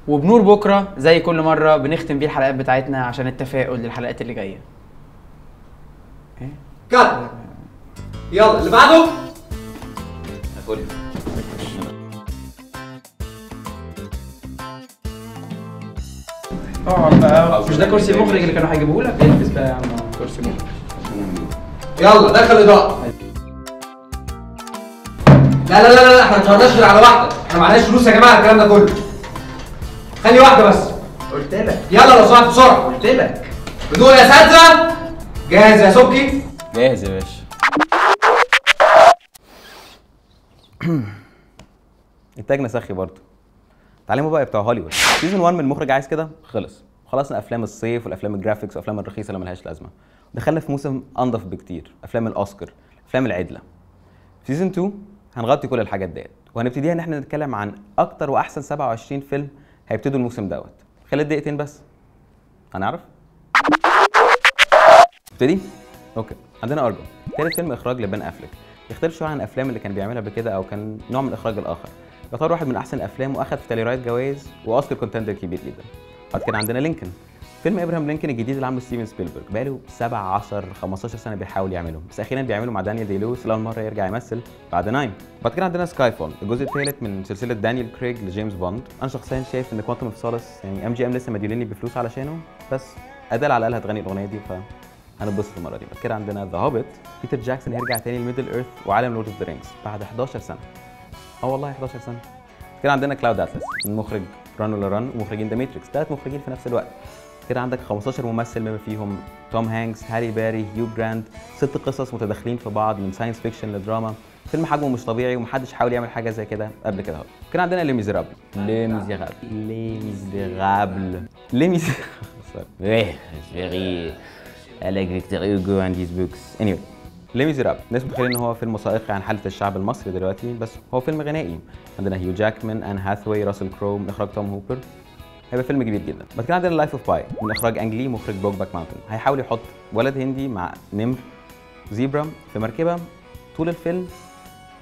وبنور بكره زي كل مره بنختم بيه الحلقات بتاعتنا عشان التفاؤل للحلقات اللي جايه. ايه؟ كات. يلا اللي بعده. هاكل. اقعد بقى، مش ده كرسي المخرج اللي كانوا هيجيبوه لك؟ البس بقى يا عم كرسي مخرج. يلا دخل اضاءة. لا لا لا لا، احنا ما اتفرجناش غير على واحدة، احنا معناش فلوس يا جماعة الكلام ده كله. خلي واحدة بس. قلت لك يلا لو سمحت بسرعة. قلت لك. بدون يا اساتذة. جاهز يا سبكي؟ جاهز يا باشا. انتاجنا سخي برضه. اتعلموا بقى بتوع هوليوود. سيزون 1 من المخرج عايز كده خلص. خلصنا افلام الصيف والافلام الجرافيكس والافلام الرخيصه اللي ملهاش لازمه. دخلنا في موسم انضف بكتير، افلام الاوسكار، افلام العدله. سيزون 2 هنغطي كل الحاجات ديت، وهنبتديها ان احنا نتكلم عن اكتر واحسن 27 فيلم هيبتدوا الموسم دوت. خلال دقيقتين بس. هنعرف؟ ابتدي؟ اوكي. عندنا ارجو، تالت فيلم اخراج لبن افليك. يختلف شويه عن الافلام اللي كان بيعملها قبل كده او كان نوع من الاخراج الاخر. يعتبر واحد من احسن الافلام واخد في تاليرايت جوائز واوسكار كونتندر كبير جدا. بعد كده عندنا لينكن، فيلم ابراهام لينكن الجديد اللي عامله ستيفن سبيلبرج. بقاله 15 سنه بيحاول يعمله، بس اخيرا بيعمله مع دانيال دي لويس لاول مره يرجع يمثل بعد 9. بعد كده عندنا سكاي فول، الجزء الثالث من سلسله دانيال كريج لجيمس بوند. انا شخصيا شايف ان كوانتم اوف سولس يعني MGM لسه مديوني بفلوس علشانه، بس ادال على الاقل هتغني الاغنيه دي هنتبسط المره دي. بعد كده عندنا ذا هوبيت، بيتر جاكسون يرجع تاني لميدل ايرث وعالم لورد اوف ذا رينجز بعد 11 سنه. والله 11 سنه. كده عندنا كلاود اتلس من مخرج ران ولا ران ومخرجين ذا ماتريكس، 3 مخرجين في نفس الوقت. كده عندك 15 ممثل بما فيهم توم هانكس، هاري باري، هيو جراند، 6 قصص متداخلين في بعض من ساينس فيكشن لدراما. فيلم حجمه مش طبيعي ومحدش حاول يعمل حاجه زي كده قبل كده. كده عندنا لي ميزيرابل. I like Victor Hugo and his books. Anyway, لي ميزيرابل الناس متخيلين ان هو فيلم وثائقي عن حاله الشعب المصري دلوقتي، بس هو فيلم غنائي. عندنا هيو جاكمان، ان هاثواي، راسل كرو من اخراج توم هوبر. هيبقى فيلم كبير جدا. بعد كده عندنا لايف اوف باي من اخراج انجلي مخرج بوك باك ماونتن. هيحاول يحط ولد هندي مع نمر زيبرا في مركبه طول الفيلم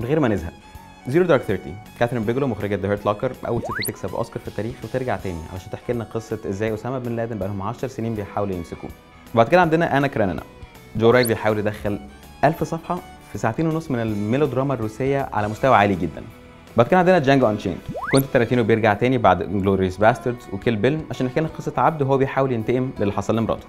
من غير ما نزهق. زيرو دارك 30 كاثرين بيجلو مخرجة ذا هيرت لوكر، اول ست تكسب اوسكار في التاريخ وترجع تاني علشان تحكي لنا قصه ازاي اسامه بن لادن بقى لهم 10 سنين بيحاولوا يمسكوه. وبعد كده عندنا انا كرينينا، جو رايت بيحاول يدخل 1000 صفحه في 2.5 ساعة من الميلودراما الروسيه على مستوى عالي جدا. بعد كده عندنا جانجو انشيند، كوينتين تارانتينو بيرجع تاني بعد انجلوريوس باستردز وكيل بيل عشان يحكي لنا قصه عبد وهو بيحاول ينتقم للي حصل لمراته.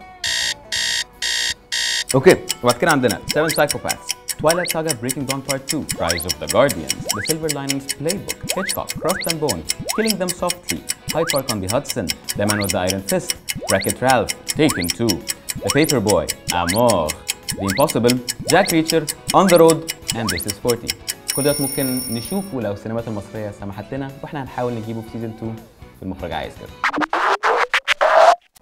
اوكي. وبعد كده عندنا 7 Psychopaths، Twilight Saga Breaking Dawn Part 2, Rise of the Guardians, The Silver Linings Playbook, Hitchcock, Crust and Bone, Killing Them Softly, Hyde Park on the Hudson, The Man with the Iron Fist, Wreck-It Ralph, Taken 2, The Paperboy, Amour, The Impossible, Jack Reacher, On the Road, and This is 40. كل ده ممكن نشوفه لو السينمات المصرية سمحت لنا، واحنا هنحاول نجيبه في سيزون 2 في المخرج عايز كده.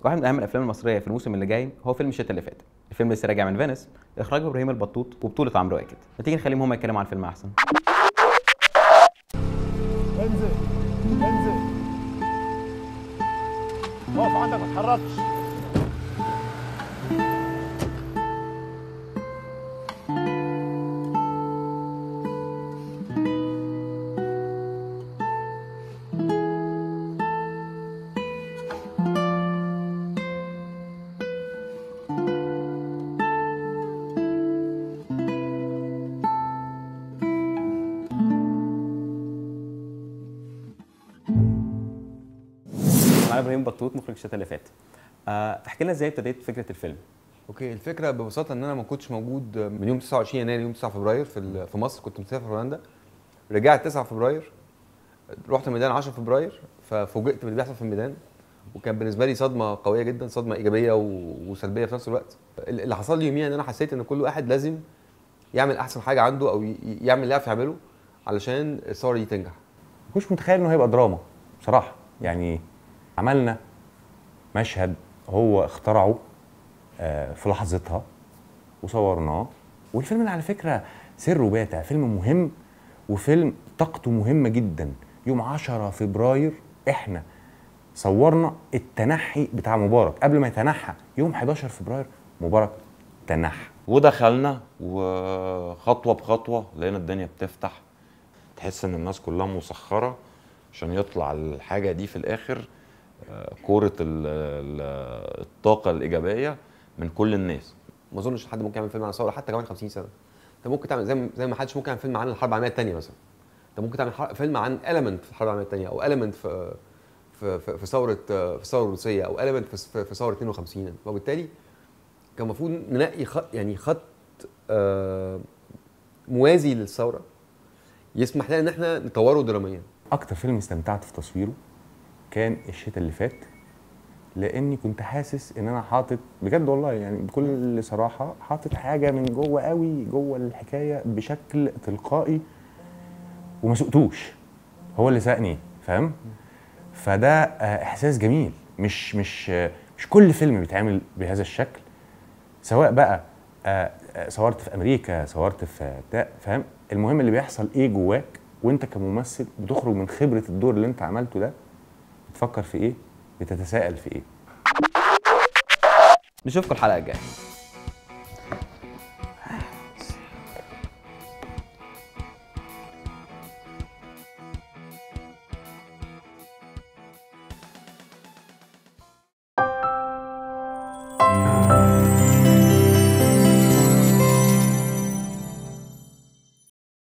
واحد من اهم الافلام المصريه في الموسم اللي جاي هو فيلم الشتاء اللي فات. الفيلم لسه راجع من فينيس، اخراج ابراهيم البطوط وبطوله عمرو واكد. ما تيجي نخليهم هم يتكلموا عن الفيلم احسن. انزل انزل اقف عندك ما تتحركش. معانا ابراهيم بطوط مخرج الشتاء اللي فات. احكي لنا ازاي ابتديت فكره الفيلم. اوكي، الفكره ببساطه ان انا ما كنتش موجود من يوم 29 يناير يوم 9 فبراير في مصر. كنت مسافر هولندا، رجعت 9 فبراير، رحت الميدان 10 فبراير، ففوجئت باللي بيحصل في الميدان، وكان بالنسبه لي صدمه قويه جدا، صدمه ايجابيه وسلبيه في نفس الوقت. اللي حصل لي يوميا ان انا حسيت ان كل واحد لازم يعمل احسن حاجه عنده او يعمل اللي يعرف يعمله علشان الثوره دي تنجح. ما كنتش متخيل انه هيبقى دراما بصراحه. يعني عملنا مشهد هو اخترعه في لحظتها وصورناه، والفيلم اللي على فكره سره باتع، فيلم مهم وفيلم طاقته مهمه جدا. يوم 10 فبراير احنا صورنا التنحي بتاع مبارك. قبل ما يتنحى يوم 11 فبراير مبارك تنحى، ودخلنا وخطوه بخطوه لقينا الدنيا بتفتح، تحس ان الناس كلها مسخره عشان يطلع الحاجه دي في الاخر كوره الطاقه الايجابيه من كل الناس. ما اظنش حد ممكن يعمل فيلم عن الثوره حتى كمان 50 سنه. انت ممكن تعمل زي ما حدش ممكن يعمل فيلم عن الحرب العالميه الثانيه مثلا. انت ممكن تعمل فيلم عن element في الحرب العالميه الثانيه، او element في ثوره الروسيه، او element في ثوره 52. وبالتالي كان المفروض نلاقي خط موازي للثوره يسمح لنا ان احنا نطوره دراميا. اكتر فيلم استمتعت في تصويره كان الشتاء اللي فات، لاني كنت حاسس ان انا حاطط بجد والله يعني بكل صراحه حاطط حاجه من جوه قوي جوه الحكايه بشكل تلقائي وما سقتوش، هو اللي ساقني، فاهم؟ فده احساس جميل. مش كل فيلم بيتعمل بهذا الشكل، سواء بقى صورت في امريكا، صورت في بتاع، فاهم؟ المهم اللي بيحصل ايه جواك وانت كممثل بتخرج من خبره الدور اللي انت عملته ده، بتفكر في ايه، بتتساءل في ايه. نشوفكم الحلقه الجايه.